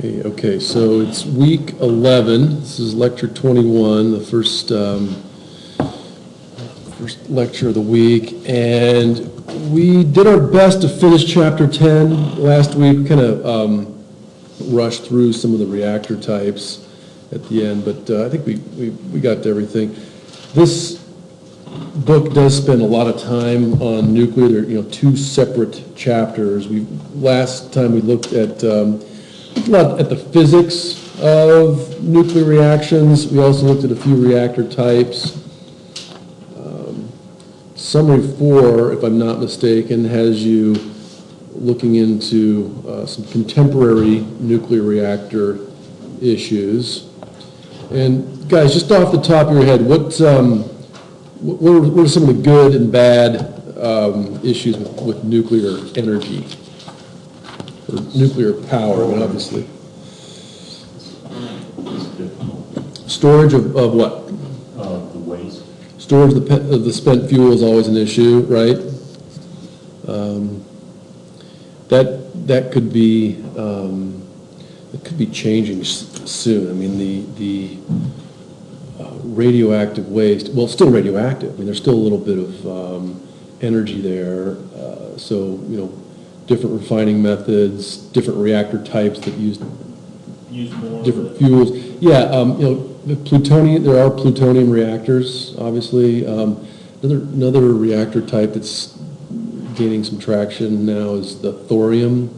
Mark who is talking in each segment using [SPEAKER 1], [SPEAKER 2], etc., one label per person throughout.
[SPEAKER 1] Hey, okay, so it's week 11. This is lecture 21, the first lecture of the week, and we did our best to finish chapter 10 last week. We kind of rushed through some of the reactor types at the end, but I think we got to everything. This book does spend a lot of time on nuclear. There are two separate chapters. Last time we looked at the physics of nuclear reactions. We also looked at a few reactor types. Summary 4, if I'm not mistaken, has you looking into some contemporary nuclear reactor issues. And guys, just off the top of your head, what are some of the good and bad issues with nuclear energy? Or nuclear power, I mean, obviously. Storage of what?
[SPEAKER 2] The waste.
[SPEAKER 1] Storage of the spent fuel is always an issue, right? That could be changing soon. I mean, the radioactive waste, well, it's still radioactive. I mean, there's still a little bit of energy there. So, different refining methods, different reactor types that use
[SPEAKER 2] more
[SPEAKER 1] different fuels. Yeah, the plutonium. There are plutonium reactors, obviously. Another reactor type that's gaining some traction now is the thorium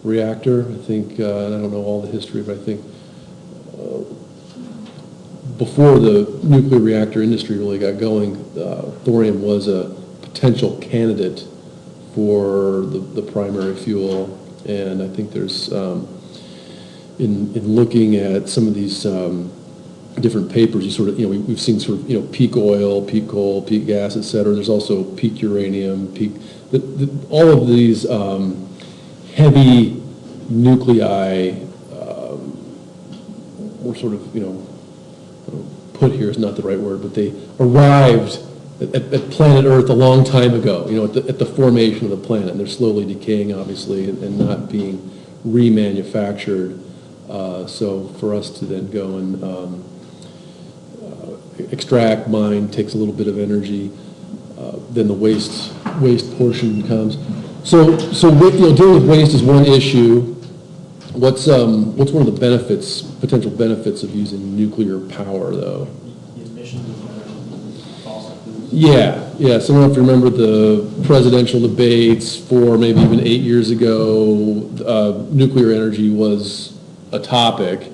[SPEAKER 1] reactor. I think and I don't know all the history, but I think before the nuclear reactor industry really got going, thorium was a potential candidate for the primary fuel, and I think there's in looking at some of these different papers, you sort of we've seen sort of peak oil, peak coal, peak gas, et cetera. There's also peak uranium, all of these heavy nuclei were sort of put here is not the right word, but they arrived at planet Earth a long time ago, at the formation of the planet, and they're slowly decaying, obviously, and not being remanufactured. So for us to then go and extract, mine, takes a little bit of energy. Then the waste portion comes. So dealing with waste is one issue. What's one of the benefits, potential benefits of using nuclear power, though?
[SPEAKER 2] The emissions of fossil fuels.
[SPEAKER 1] Yeah. So I don't know if you remember the presidential debates 4, maybe even 8 years ago. Nuclear energy was a topic,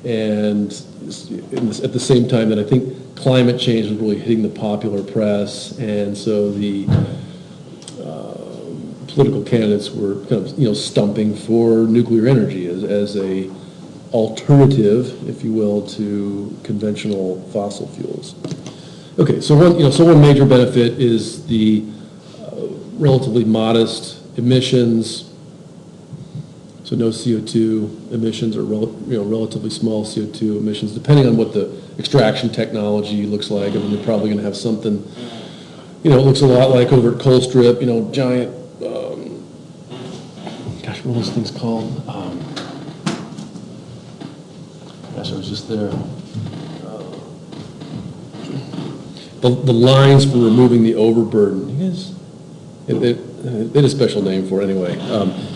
[SPEAKER 1] and at the same time that I think climate change was really hitting the popular press, and so the political candidates were kind of stumping for nuclear energy as a alternative, if you will, to conventional fossil fuels. Okay, so one major benefit is the relatively modest emissions. So no CO2 emissions, or relatively small CO2 emissions, depending on what the extraction technology looks like. I mean, you're probably going to have something, it looks a lot like over at Coal Strip, giant, gosh, what are those things called? Gosh, I was just there. The lines for removing the overburden. You guys, they had a special name for it anyway.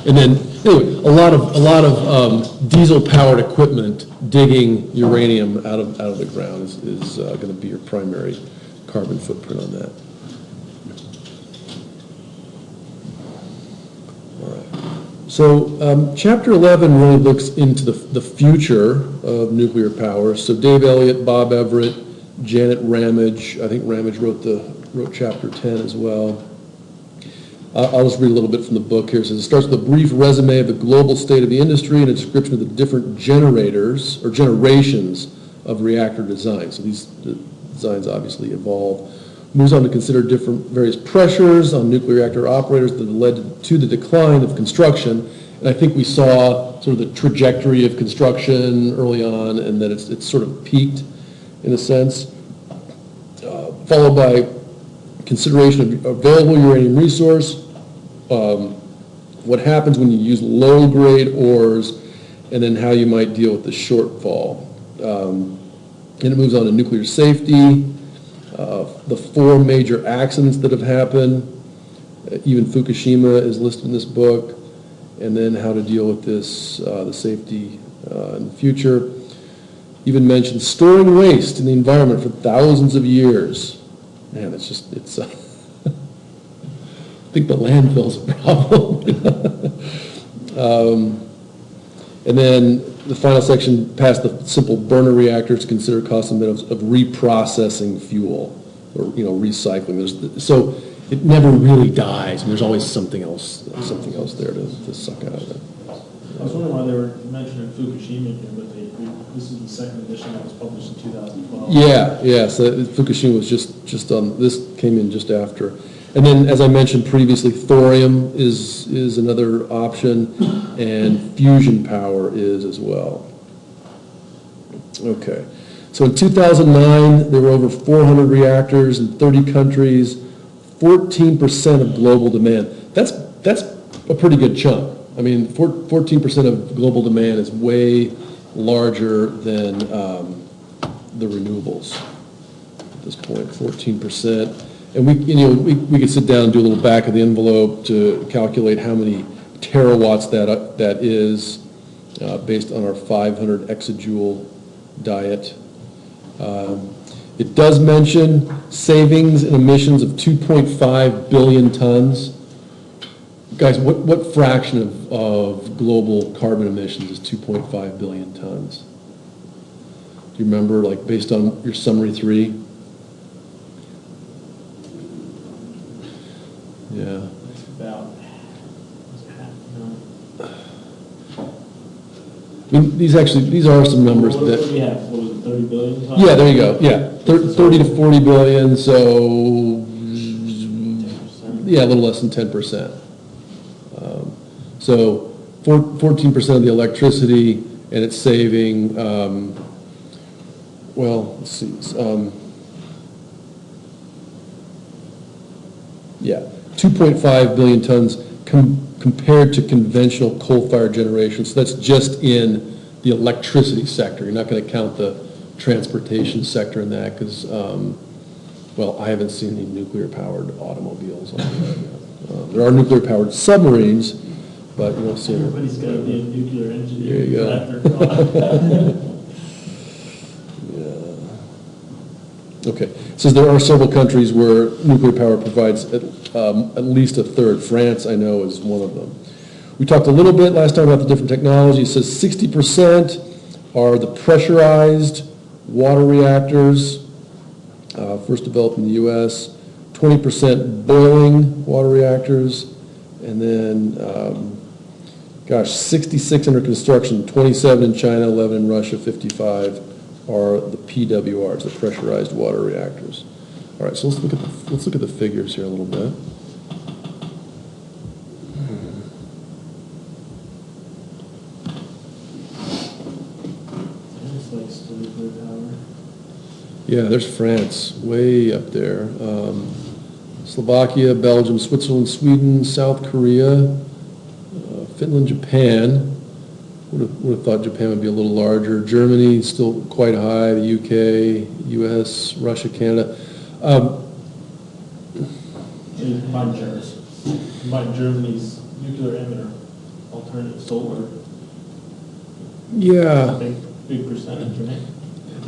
[SPEAKER 1] And then anyway, a lot of diesel-powered equipment digging uranium out of the ground is going to be your primary carbon footprint on that. All right. So chapter 11 really looks into the future of nuclear power. So Dave Elliott, Bob Everett, Janet Ramage. I think Ramage wrote chapter 10 as well. I'll just read a little bit from the book here. It says, it starts with a brief resume of the global state of the industry and a description of the different generators or generations of reactor design. So these designs obviously evolve. Moves on to consider various pressures on nuclear reactor operators that have led to the decline of construction. And I think we saw sort of the trajectory of construction early on, and that it's sort of peaked in a sense. Followed by consideration of available uranium resource, what happens when you use low-grade ores, and then how you might deal with the shortfall. And it moves on to nuclear safety, the 4 major accidents that have happened, even Fukushima is listed in this book, and then how to deal with this, the safety in the future. Even mentions storing waste in the environment for thousands of years. Man, it's I think the landfill's a problem. And then the final section, past the simple burner reactors, consider cost benefits of reprocessing fuel, or recycling. So it never really dies. There's always something else there to suck out of it.
[SPEAKER 2] I was wondering why they were mentioning Fukushima here, but this is the second edition that was published in 2012.
[SPEAKER 1] Yeah. So Fukushima was just on. This came in just after. And then, as I mentioned previously, thorium is another option, and fusion power is as well. Okay. So in 2009, there were over 400 reactors in 30 countries, 14% of global demand. That's a pretty good chunk. I mean, 14% of global demand is way larger than the renewables at this point, 14%. And we could sit down and do a little back of the envelope to calculate how many terawatts that is based on our 500 exajoule diet. It does mention savings in emissions of 2.5 billion tons. Guys, what fraction of global carbon emissions is 2.5 billion tons? Do you remember, like, based on your summary 3? Yeah.
[SPEAKER 2] It's about half,
[SPEAKER 1] I mean, these are some numbers
[SPEAKER 2] what
[SPEAKER 1] that.
[SPEAKER 2] do we have? What was it, 30 billion?
[SPEAKER 1] Yeah, there you go. Yeah, 30 to 40 billion. So
[SPEAKER 2] 10%.
[SPEAKER 1] yeah, a little less than 10%. So 14% of the electricity, and it's saving. Well, let's see. Yeah, 2.5 billion tons compared to conventional coal-fired generation. So that's just in the electricity sector. You're not going to count the transportation sector in that because, well, I haven't seen any nuclear-powered automobiles on that yet. There are nuclear-powered submarines, but you don't see them.
[SPEAKER 2] Everybody's got to be a nuclear engineer.
[SPEAKER 1] There you go. Okay, it says there are several countries where nuclear power provides at least a third. France, I know, is one of them. We talked a little bit last time about the different technologies. It says 60% are the pressurized water reactors, first developed in the U.S., 20% boiling water reactors, and then, 66 under construction, 27 in China, 11 in Russia, 55 are the PWRs, the pressurized water reactors. All right, so let's look at the figures here a little bit.
[SPEAKER 2] It's like nuclear power.
[SPEAKER 1] Yeah, there's France, way up there. Slovakia, Belgium, Switzerland, Sweden, South Korea, Finland, Japan. Would have thought Japan would be a little larger. Germany, still quite high. The UK, US, Russia, Canada.
[SPEAKER 2] Combine Germany's nuclear emitter, alternative solar.
[SPEAKER 1] Yeah.
[SPEAKER 2] Big percentage, right?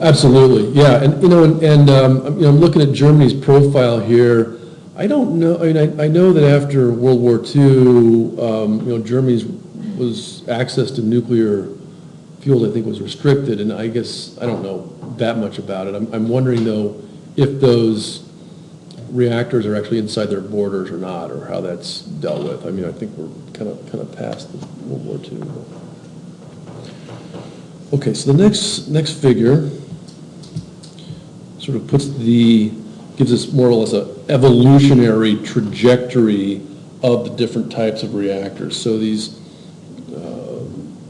[SPEAKER 1] Absolutely, yeah, and I'm looking at Germany's profile here. I don't know. I mean, I know that after World War II, Germany's access to nuclear fuel, I think, was restricted, and I guess I don't know that much about it. I'm wondering though if those reactors are actually inside their borders or not, or how that's dealt with. I mean, I think we're kind of past the World War II. Okay, so the next figure sort of gives us more or less an evolutionary trajectory of the different types of reactors. So these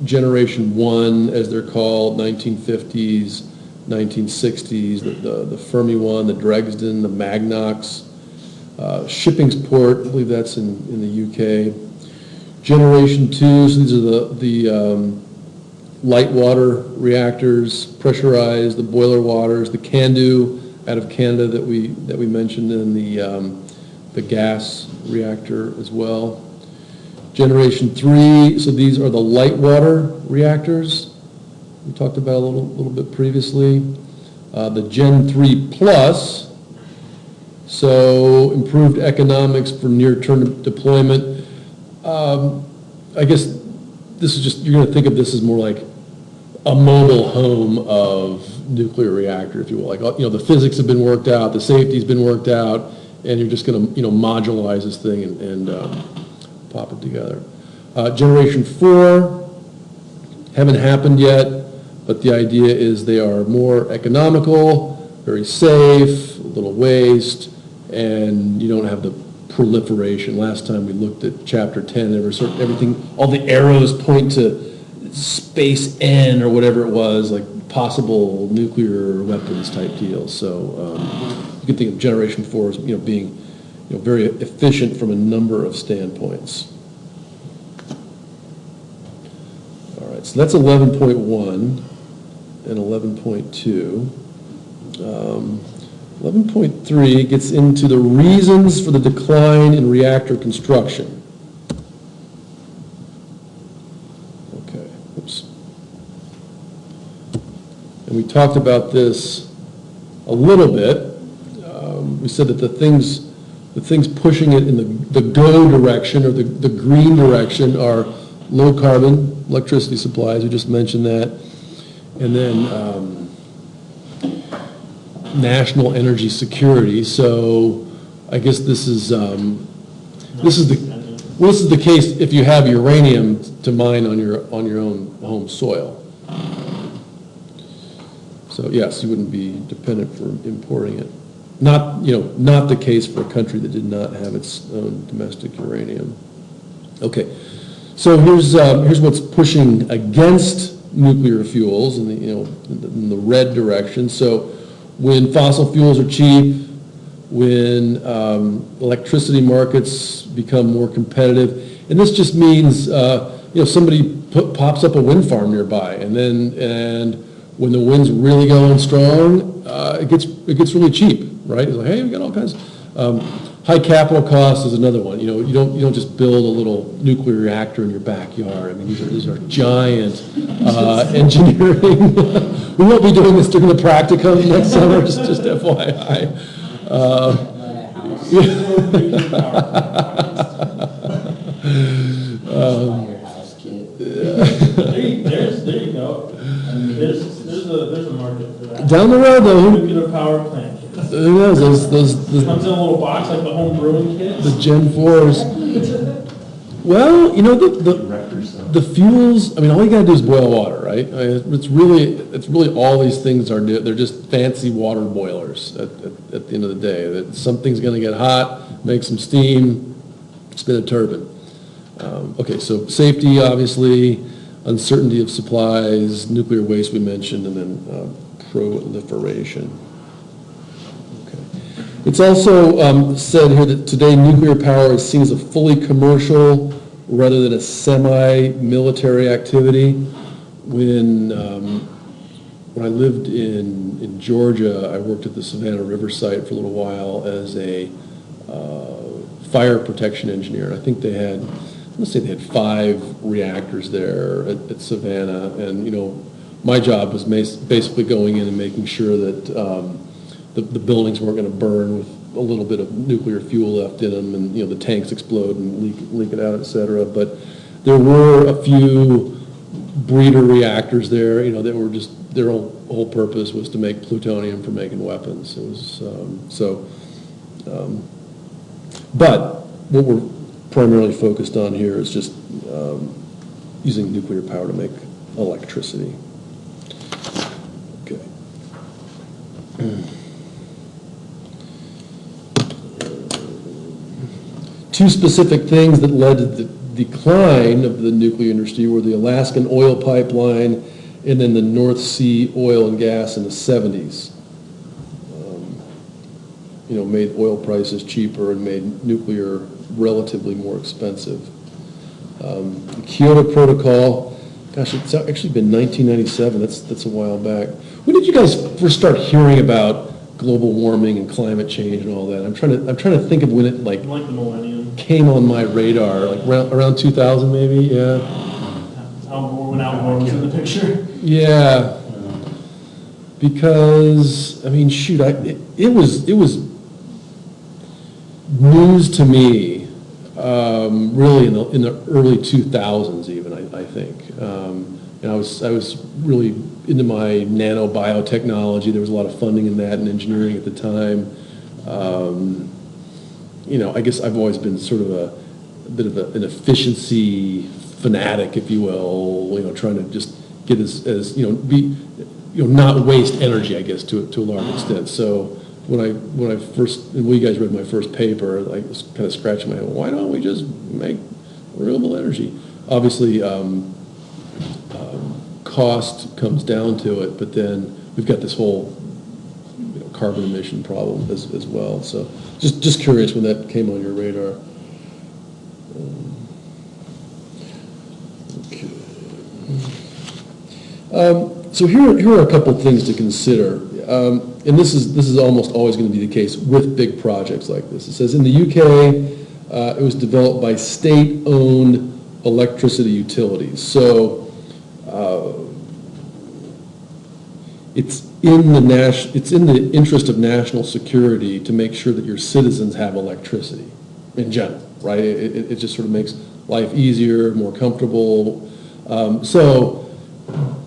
[SPEAKER 1] Generation 1, as they're called, 1950s, 1960s, the Fermi 1, the Dresden, the Magnox, Shippingsport, I believe that's in the UK. Generation 2, so these are the light water reactors, pressurized, the boiler waters, the CANDU out of Canada that we mentioned, and the gas reactor as well. Generation 3, so these are the light water reactors we talked about a little bit previously. The Gen 3 Plus, so improved economics for near-term deployment. I guess this is just, you're going to think of this as more like a mobile home of nuclear reactor, if you will. Like, the physics have been worked out, the safety's been worked out, and you're just going to, modularize this thing and pop it together. Generation 4 haven't happened yet, but the idea is they are more economical, very safe, little waste, and you don't have the proliferation. Last time we looked at chapter 10, there was everything, all the arrows point to space N or whatever it was, like possible nuclear weapons type deals. So you can think of generation 4 as being very efficient from a number of standpoints. All right, so that's 11.1 and 11.2. 11.3 gets into the reasons for the decline in reactor construction. Okay, oops. And we talked about this a little bit. We said that the things pushing it in the go direction or the green direction are low carbon electricity supplies. We just mentioned that. And then national energy security. So I guess this is the case if you have uranium to mine on your own home soil. So yes, you wouldn't be dependent for importing it. Not the case for a country that did not have its own domestic uranium. Okay, so here's what's pushing against nuclear fuels in the red direction. So when fossil fuels are cheap, when electricity markets become more competitive, and this just means somebody pops up a wind farm nearby, and when the wind's really going strong, it gets really cheap, right? It's like, hey, we got all kinds. High capital cost is another one. You don't just build a little nuclear reactor in your backyard. I mean, these are giant engineering. We won't be doing this during the practicum next summer. Just FYI.
[SPEAKER 2] There you go. There's a market for that.
[SPEAKER 1] Down the road, though.
[SPEAKER 2] Nuclear power plant.
[SPEAKER 1] Who knows? Those
[SPEAKER 2] comes in a little box like the home brewing kits.
[SPEAKER 1] The Gen 4s. Well, the fuels. I mean, all you gotta do is boil water, right? I mean, it's really all these things are. They're just fancy water boilers at the end of the day. That something's gonna get hot, make some steam, spin a turbine. Okay, so safety, obviously, uncertainty of supplies, nuclear waste we mentioned, and then proliferation. It's also said here that today nuclear power is seen as a fully commercial rather than a semi-military activity. When I lived in Georgia, I worked at the Savannah River site for a little while as a fire protection engineer. And I think they had 5 reactors there at Savannah. And, my job was basically going in and making sure that the buildings weren't going to burn with a little bit of nuclear fuel left in them, and the tanks explode and leak it out, et cetera. But there were a few breeder reactors there, that were just their whole purpose was to make plutonium for making weapons. It was but what we're primarily focused on here is just using nuclear power to make electricity. Okay. Two specific things that led to the decline of the nuclear industry were the Alaskan oil pipeline and then the North Sea oil and gas in the 70s. Made oil prices cheaper and made nuclear relatively more expensive. The Kyoto Protocol Gosh, it's actually been 1997, that's a while back. When did you guys first start hearing about global warming and climate change and all that? I'm trying to think of when it
[SPEAKER 2] Like the millennium.
[SPEAKER 1] came on my radar, like around 2000 maybe, yeah.
[SPEAKER 2] When Al Gore was in the picture.
[SPEAKER 1] Yeah, because, I mean, shoot, it was news to me, really in the early 2000s even, I think. And I was really into my nanobiotechnology. There was a lot of funding in that and engineering at the time. I guess I've always been sort of a bit of an efficiency fanatic, if you will, trying to just get not waste energy, I guess, to a large extent. So when you guys read my first paper, I was kind of scratching my head, why don't we just make renewable energy? Obviously, cost comes down to it, but then we've got this whole carbon emission problem as well. So just curious when that came on your radar. Okay. So here are a couple things to consider, and this is almost always going to be the case with big projects like this. It says in the UK, it was developed by state-owned electricity utilities. So it's in the interest of national security to make sure that your citizens have electricity in general, right? It just sort of makes life easier, more comfortable. So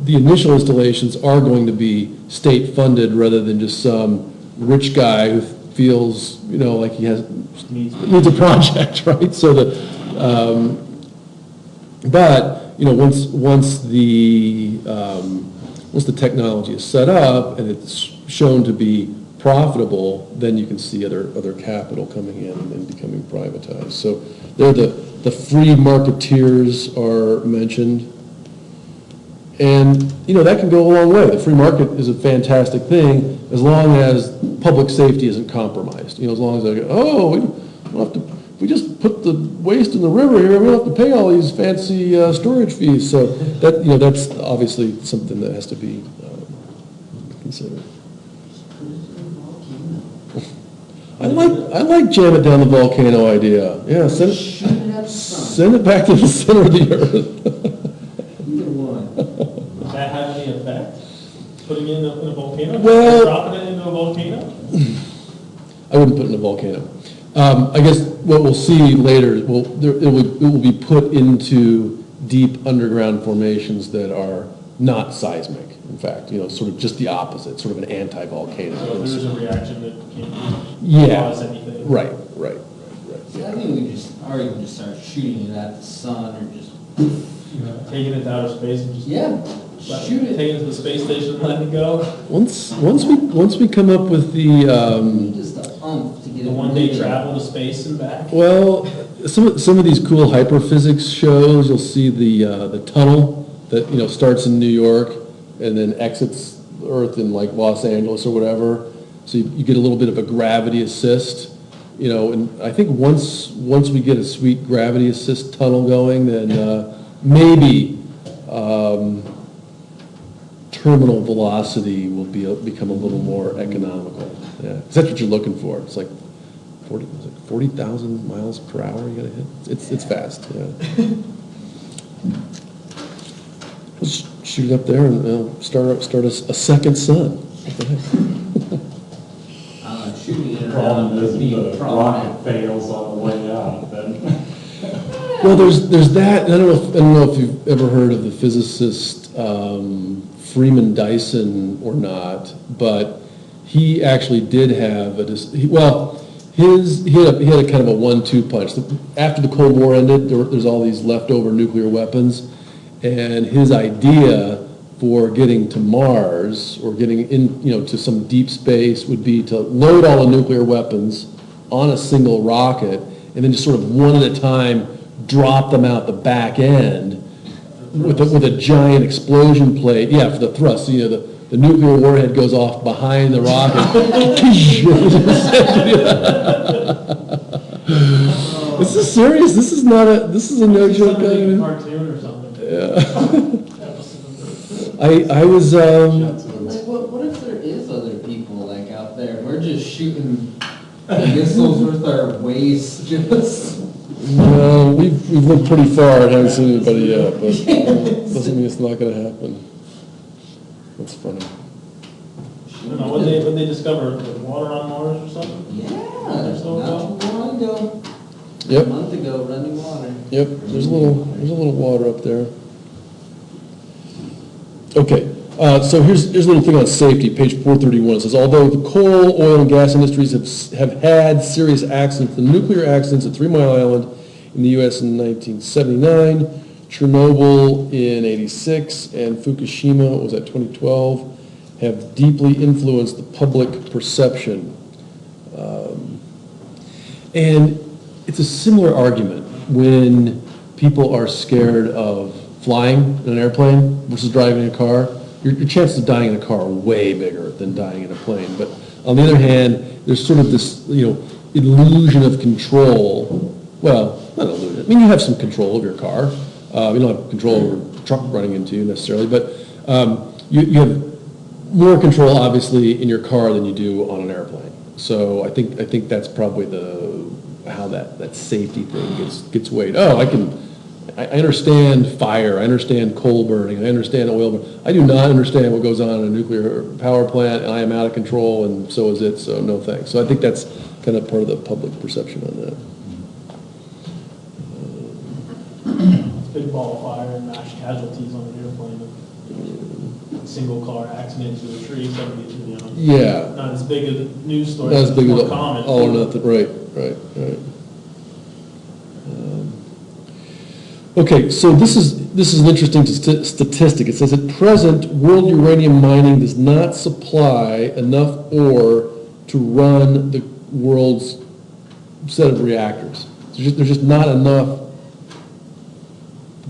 [SPEAKER 1] the initial installations are going to be state-funded rather than just some rich guy who feels, like he needs a project, right? So once the technology is set up and it's shown to be profitable, then you can see other capital coming in and becoming privatized. So there the free marketeers are mentioned. And, that can go a long way. The free market is a fantastic thing as long as public safety isn't compromised. As long as we don't have to, if we just put the waste in the river here, we don't have to pay all these fancy storage fees. So that's obviously something that has to be considered. I like jam it down the volcano idea. Yeah, send it back to the center of the earth.
[SPEAKER 3] Either one.
[SPEAKER 2] Does that have any effect? Putting it in a volcano?
[SPEAKER 1] Well,
[SPEAKER 2] dropping it into a volcano?
[SPEAKER 1] I wouldn't put it in a volcano. I guess what we'll see later is it will be put into deep underground formations that are not seismic. In fact, sort of just the opposite, sort of an anti-volcano.
[SPEAKER 2] So if there's a reaction that can't cause anything.
[SPEAKER 1] Right.
[SPEAKER 3] So I think we just start shooting it at the sun or just
[SPEAKER 2] taking it to outer space and just
[SPEAKER 3] shoot it.
[SPEAKER 2] Take it to the space station and let it go.
[SPEAKER 1] Once we come up with the
[SPEAKER 3] just a to get
[SPEAKER 2] the one-day travel to space and back.
[SPEAKER 1] well, some of these cool hyperphysics shows, you'll see the tunnel that starts in New York and then exits Earth in like Los Angeles or whatever. So you get a little bit of a gravity assist, and I think once we get a sweet gravity assist tunnel going, then maybe terminal velocity will become a little more economical. Yeah, 'cause that's what you're looking for. It's like 40,000 miles per hour you gotta hit. It's fast. Yeah. Let's shoot it up there and start a second sun.
[SPEAKER 3] Shooting it
[SPEAKER 4] Problem
[SPEAKER 3] around
[SPEAKER 4] is
[SPEAKER 3] would be a
[SPEAKER 4] the
[SPEAKER 3] problem.
[SPEAKER 4] rocket fails on the way out, then.
[SPEAKER 1] Well, there's that. And I don't know if you've ever heard of the physicist Freeman Dyson or not, but he actually did have he had a kind of a 1-2 punch. After the Cold War ended, there's all these leftover nuclear weapons, and his idea for getting to Mars or getting to some deep space would be to load all the nuclear weapons on a single rocket and then just sort of one at a time drop them out the back end with a giant explosion plate. Yeah, for the thrust. The nuclear warhead goes off behind the rocket. This is serious. This is a no joke.
[SPEAKER 2] Cartoon or something.
[SPEAKER 1] Yeah. I was,
[SPEAKER 3] Like, what if there is other people like out there? We're just shooting missiles with our waist, just.
[SPEAKER 1] no, we've looked pretty far and haven't seen anybody yet, but doesn't mean it's not gonna happen. That's funny.
[SPEAKER 2] I don't know, what they discover, like, water on Mars or something?
[SPEAKER 3] Yeah,
[SPEAKER 2] There's no
[SPEAKER 3] not too long ago.
[SPEAKER 1] Yep.
[SPEAKER 3] A month ago, running water.
[SPEAKER 1] Yep, there's a little water up there. Okay, so here's a little thing on safety, page 431. It says, although the coal, oil, and gas industries have had serious accidents, the nuclear accidents at 3 Mile Island in the U.S. in 1979, Chernobyl in 86, and Fukushima was at 2012, have deeply influenced the public perception. And it's a similar argument when people are scared of flying in an airplane versus driving a car. Your chances of dying in a car are way bigger than dying in a plane. But on the other hand, there's sort of this, illusion of control. Well, not illusion. I mean, you have some control of your car. You don't have control over a truck running into you necessarily, but you have more control, obviously, in your car than you do on an airplane. So I think that's probably how that safety thing gets weighed. Oh, I understand fire, I understand coal burning, I understand oil burning. I do not understand what goes on in a nuclear power plant, and I am out of control, and so is it, so no thanks. So I think that's kind of part of the public perception on that.
[SPEAKER 2] Big ball of fire and mass casualties on an airplane. A single car accident into a tree, somebody,
[SPEAKER 1] Yeah.
[SPEAKER 2] not as big a news story,
[SPEAKER 1] Not as
[SPEAKER 2] it's
[SPEAKER 1] big
[SPEAKER 2] more
[SPEAKER 1] as
[SPEAKER 2] common.
[SPEAKER 1] all or nothing, right. Okay, so this is an interesting statistic. It says at present, world uranium mining does not supply enough ore to run the world's set of reactors. There's just not enough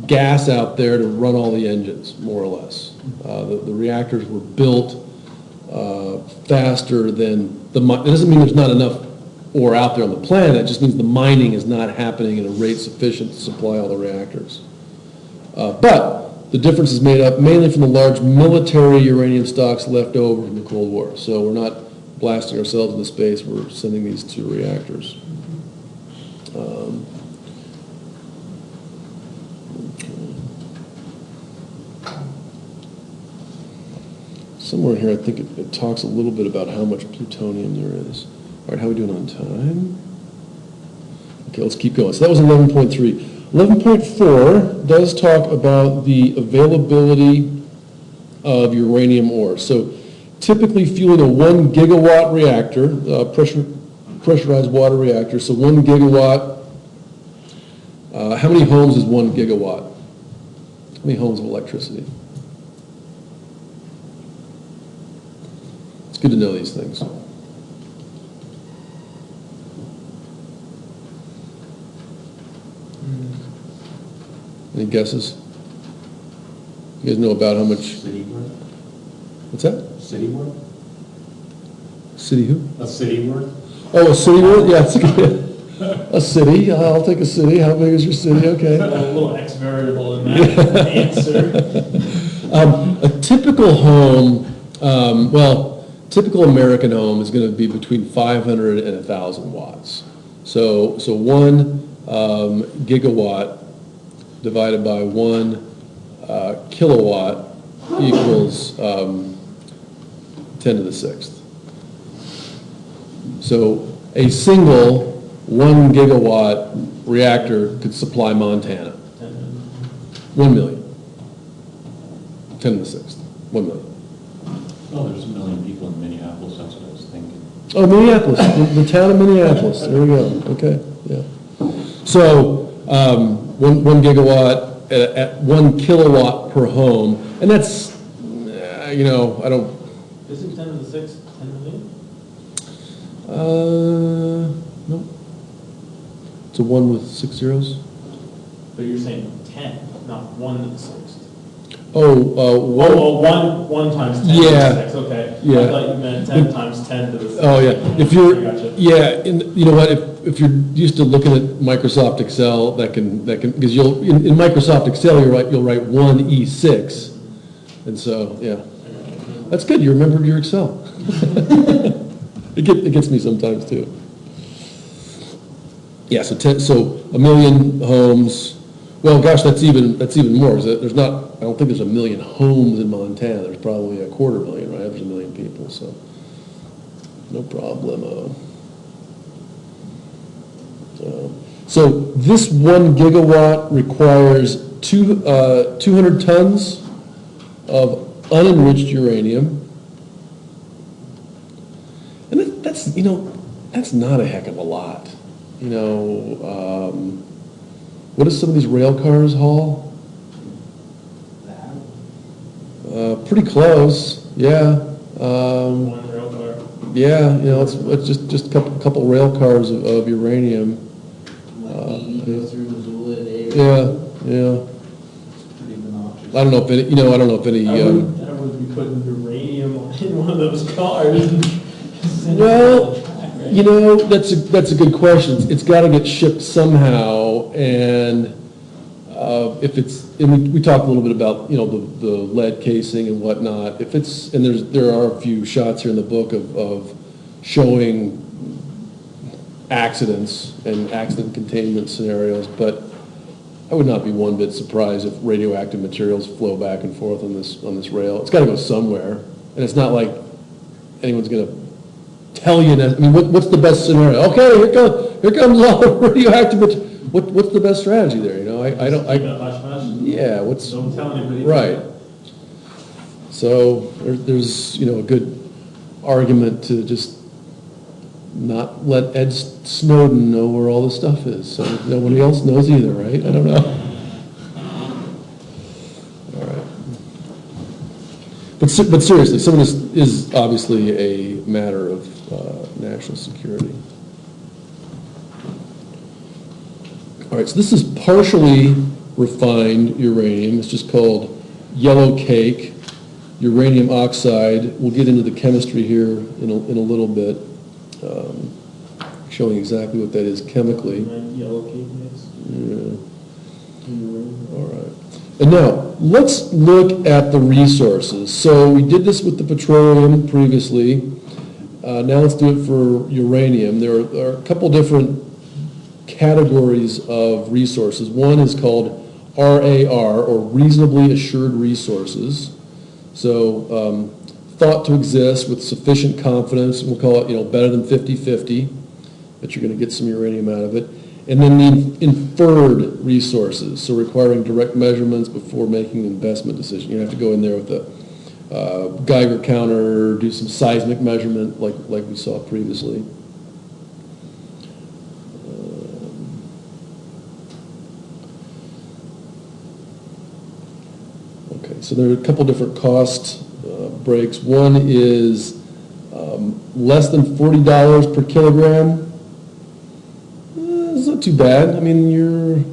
[SPEAKER 1] gas out there to run all the engines, more or less. The reactors were built faster than it doesn't mean there's not enough ore out there on the planet, it just means the mining is not happening at a rate sufficient to supply all the reactors. But the difference is made up mainly from the large military uranium stocks left over from the Cold War. So we're not blasting ourselves into space, we're sending these to reactors. Somewhere in here, I think it talks a little bit about how much plutonium there is. All right, how are we doing on time? Okay, let's keep going. So that was 11.3. 11.4 does talk about the availability of uranium ore. So typically fueling a 1 gigawatt reactor, pressurized water reactor, so 1 gigawatt, how many homes is 1 gigawatt? How many homes of electricity? It's good to know these things. Any guesses? You guys know about how much?
[SPEAKER 4] City worth?
[SPEAKER 1] What's that?
[SPEAKER 4] City worth?
[SPEAKER 1] City who?
[SPEAKER 4] A city worth?
[SPEAKER 1] Oh, a city worth? Yeah, it's good. A city. I'll take a city. How big is your city? Okay.
[SPEAKER 2] A little X variable in that answer.
[SPEAKER 1] A typical home, typical American home is going to be between 500 and 1,000 watts. So 1 gigawatt divided by 1 kilowatt equals 10 to the 6th. So a single 1 gigawatt reactor could supply Montana. 1 million. 10 to the 6th. 1 million.
[SPEAKER 4] Oh, there's 1 million people in Minneapolis, that's what I was thinking.
[SPEAKER 1] Oh, Minneapolis, the town of Minneapolis. There we go. Okay, yeah. So 1 gigawatt at 1 kilowatt per home, and that's, I don't.
[SPEAKER 2] Isn't 10 to the 6th 10 million?
[SPEAKER 1] No. It's a 1 with 6 zeros.
[SPEAKER 2] But you're saying 10, not 1 to the 6th. One times 10
[SPEAKER 1] Yeah.
[SPEAKER 2] to the 6th, okay.
[SPEAKER 1] Yeah.
[SPEAKER 2] I thought you meant 10 times 10 to the 6th.
[SPEAKER 1] Oh, yeah. If you're,
[SPEAKER 2] Gotcha.
[SPEAKER 1] yeah, and you know what, if you're used to looking at Microsoft Excel, that can, because in Microsoft Excel, you'll write 1 E6, And so, yeah. That's good, you remembered your Excel. It gets me sometimes too. Yeah, so 1 million homes, well, gosh, that's even more, there's not, I don't think there's 1 million homes in Montana, there's probably 250,000, right, there's 1 million people, so, no problemo. So this 1 gigawatt requires 200 tons of unenriched uranium. And that's not a heck of a lot. What does some of these rail cars haul? Pretty close, yeah.
[SPEAKER 2] One rail car.
[SPEAKER 1] Yeah, it's just a couple rail cars of uranium.
[SPEAKER 3] Like 80 goes through Missoula a day.
[SPEAKER 1] Yeah.
[SPEAKER 2] Pretty obnoxious.
[SPEAKER 1] I don't know if any. I don't know if any.
[SPEAKER 2] I would be putting uranium in one of those cars.
[SPEAKER 1] Well, that's a good question. It's got to get shipped somehow, and if it's, and we talked a little bit about the lead casing and whatnot. If it's, and there are a few shots here in the book of showing accidents and accident containment scenarios, but I would not be one bit surprised if radioactive materials flow back and forth on this rail. It's got to go somewhere, and it's not like anyone's going to tell you that. I mean, what's the best scenario? Okay, here comes all the radioactive material. What's the best strategy there? Yeah.
[SPEAKER 2] Don't tell anybody.
[SPEAKER 1] Right. So there's a good argument to just not let Ed Snowden know where all the stuff is, so nobody else knows either, right? I don't know. All right. But seriously, some of this is obviously a matter of national security. All right, so this is partially refined uranium. It's just called yellow cake, uranium oxide. We'll get into the chemistry here in a little bit, showing exactly what that is chemically.
[SPEAKER 2] Yellow cake mix.
[SPEAKER 1] Yeah. All right. And now, let's look at the resources. So we did this with the petroleum previously. Now let's do it for uranium. There are a couple different categories of resources. One is called RAR, or reasonably assured resources. So thought to exist with sufficient confidence, we'll call it better than 50-50, that you're going to get some uranium out of it. And then the inferred resources, so requiring direct measurements before making an investment decision. You have to go in there with a Geiger counter, do some seismic measurement like we saw previously. Okay, so there are a couple different cost breaks. One is less than $40 per kilogram. It's not too bad. I mean,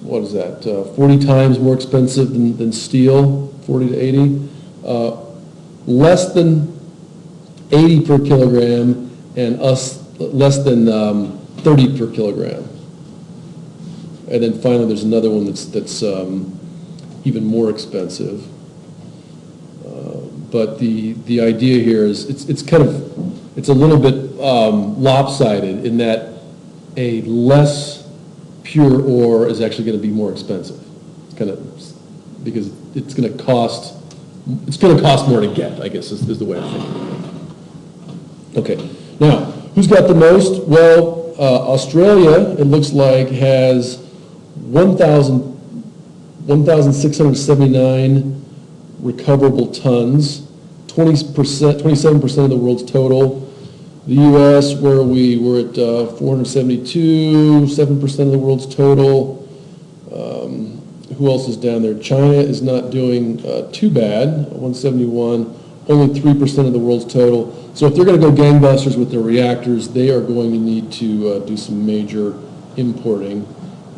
[SPEAKER 1] what is that, 40 times more expensive than steel, 40 to 80. Less than 80 per kilogram, and less than 30 per kilogram. And then finally, there's another one that's even more expensive. But the idea here is it's a little bit lopsided in that a less pure ore is actually going to be more expensive. Because it's going to cost more to get, I guess, is the way I think of it. Okay, now, who's got the most? Well, Australia, it looks like, has 1,679 recoverable tons, 27% of the world's total. The U.S., where we were at 472, 7% of the world's total. Who else is down there? China is not doing too bad, 171, only 3% of the world's total. So if they're going to go gangbusters with their reactors, they are going to need to do some major importing.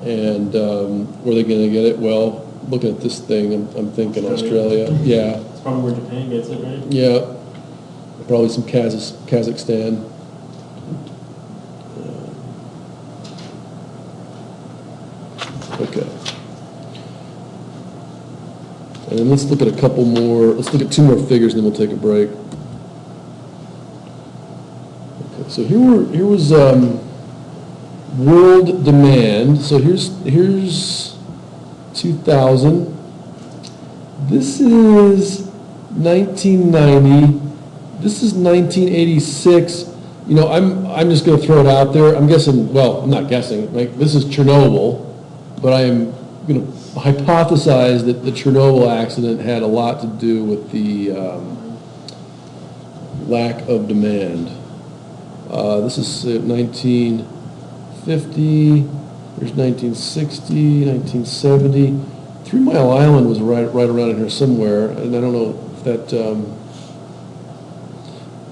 [SPEAKER 1] And where are they going to get it? Well, looking at this thing, I'm thinking Australia. Yeah.
[SPEAKER 2] That's probably where Japan gets it, right?
[SPEAKER 1] Yeah. Probably some Kazakhstan. Okay. And And then let's look at a couple more, let's look at two more figures and then we'll take a break. Okay, so here was world demand. So here's 2000. This is 1990. This is 1986. You know, I'm just going to throw it out there. I'm guessing, well, I'm not guessing. Like, this is Chernobyl, but I am going to hypothesize that the Chernobyl accident had a lot to do with the lack of demand. This is 1950. There's 1960, 1970. 3 Mile Island was right around in here somewhere, and I don't know if that.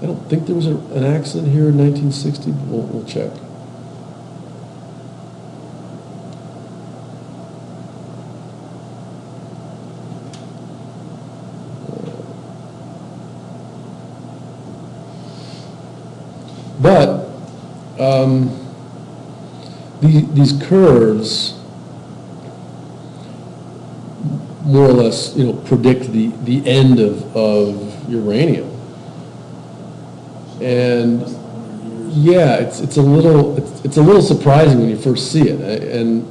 [SPEAKER 1] I don't think there was an accident here in 1960, but we'll check. But these curves more or less, you know, predict the end of uranium. And yeah, it's a little surprising when you first see it. And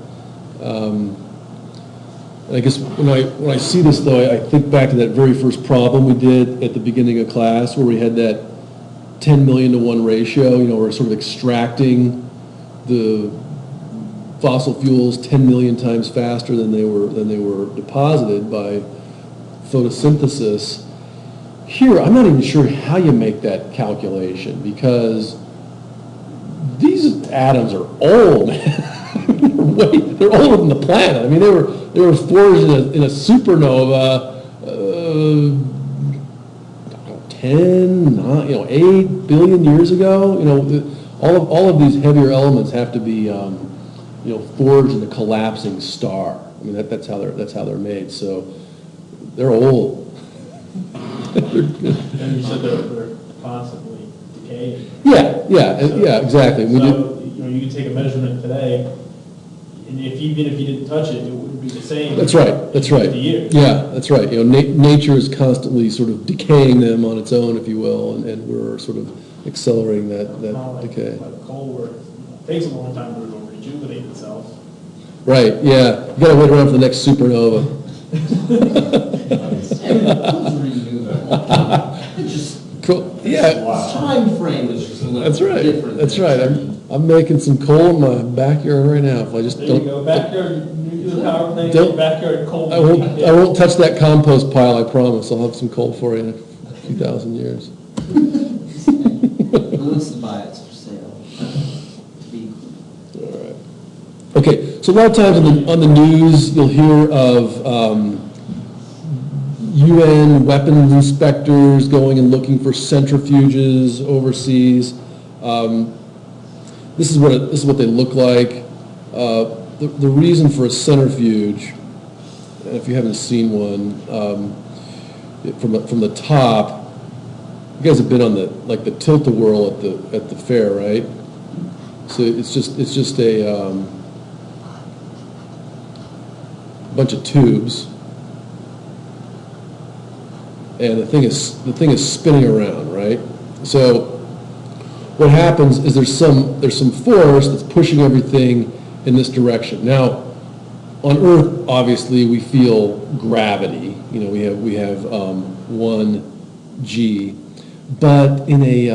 [SPEAKER 1] I guess when I see this though, I think back to that very first problem we did at the beginning of class where we had that 10 million to 1 ratio. You know, we're sort of extracting the fossil fuels 10 million times faster than they were deposited by photosynthesis. Here, I'm not even sure how you make that calculation because these atoms are old. They're older than the planet. I mean, they were forged in a supernova 8 billion years ago. You know, all of these heavier elements have to be forged in a collapsing star. I mean, that's how they're made. So they're old.
[SPEAKER 2] And you said they're constantly decaying.
[SPEAKER 1] Yeah, exactly.
[SPEAKER 2] So you can take a measurement today, and even if you didn't touch it, it would be the same.
[SPEAKER 1] That's right.
[SPEAKER 2] In 50 years.
[SPEAKER 1] Yeah, that's right. You know, nature is constantly sort of decaying them on its own, if you will, and we're sort of accelerating that decay.
[SPEAKER 2] Like coal, where it takes a long time to rejuvenate itself.
[SPEAKER 1] Right. Yeah. You got to wait around for the next supernova. Cool. Yeah.
[SPEAKER 3] Time frame is just a little
[SPEAKER 1] That's right.
[SPEAKER 3] different.
[SPEAKER 1] That's right. I'm making some coal in my backyard right now. If I just
[SPEAKER 2] There you go, backyard nuclear power plant,
[SPEAKER 1] don't-
[SPEAKER 2] backyard coal.
[SPEAKER 1] I won't touch that compost pile. I promise. I'll have some coal for you in a few thousand years.
[SPEAKER 3] Who wants to buy it for sale?
[SPEAKER 1] All right. Okay. So a lot of times on the news, you'll hear of UN weapons inspectors going and looking for centrifuges overseas. This is what they look like. The reason for a centrifuge, and if you haven't seen one, from the top, you guys have been on the tilt-a-whirl at the fair, right? So it's just a bunch of tubes. And the thing is spinning around, right? So what happens is there's some force that's pushing everything in this direction. Now, on Earth, obviously, we feel gravity. You know, we have 1g, but in a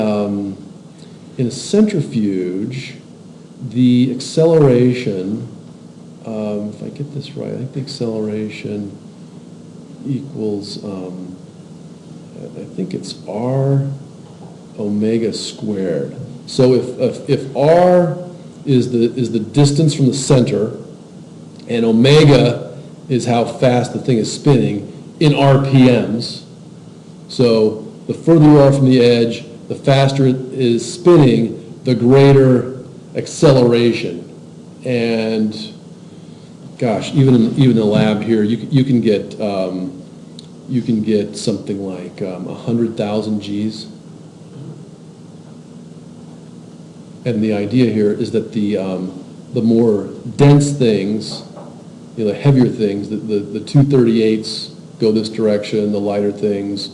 [SPEAKER 1] centrifuge, the acceleration. If I get this right, I think the acceleration equals. I think it's r omega squared. So if r is the distance from the center, and omega is how fast the thing is spinning in RPMs. So the further you are from the edge, the faster it is spinning, the greater acceleration. And gosh, even in the lab here, you can get something like 100,000 Gs. And the idea here is that the more dense things, the heavier things, the 238s go this direction, the lighter things,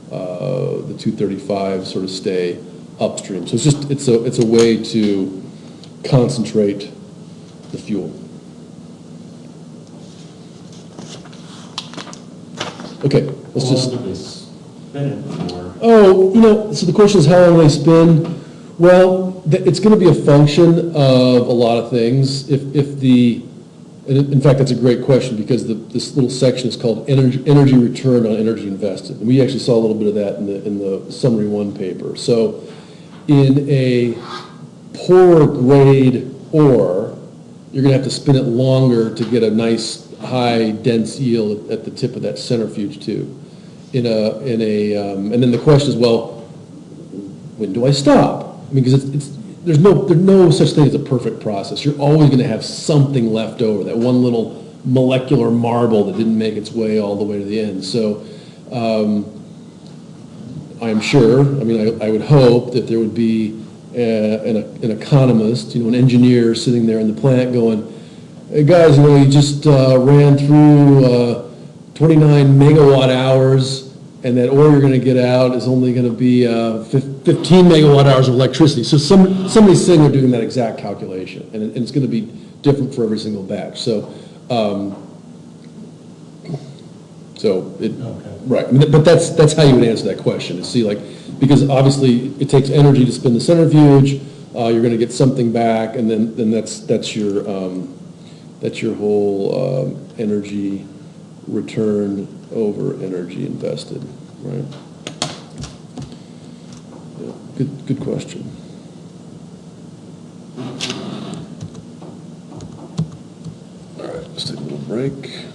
[SPEAKER 1] the 235 sort of stay upstream. So it's a way to concentrate the fuel. Okay, let's
[SPEAKER 4] How
[SPEAKER 1] just.
[SPEAKER 4] long do they spin it for?
[SPEAKER 1] Oh, so the question is how long they spin? Well, it's going to be a function of a lot of things. And in fact, that's a great question because this little section is called energy return on energy invested. And we actually saw a little bit of that in the summary 1 paper. So in a poorer grade ore, you're going to have to spin it longer to get a nice high dense yield at the tip of that centrifuge tube. And then the question is, well, when do I stop? I mean, because there's no such thing as a perfect process. You're always going to have something left over, that one little molecular marble that didn't make its way all the way to the end. So I'm sure, I would hope that there would be an economist, an engineer sitting there in the plant going, hey guys, you just ran through 29 megawatt hours, and that ore you're going to get out is only going to be 15 megawatt hours of electricity. So somebody's sitting there doing that exact calculation, and it's going to be different for every single batch. So,
[SPEAKER 4] Okay.
[SPEAKER 1] right. But that's how you would answer that question. To see, because obviously it takes energy to spin the centrifuge. You're going to get something back, and then that's your whole energy return over energy invested, right? Yeah, good question. All right, let's take a little break.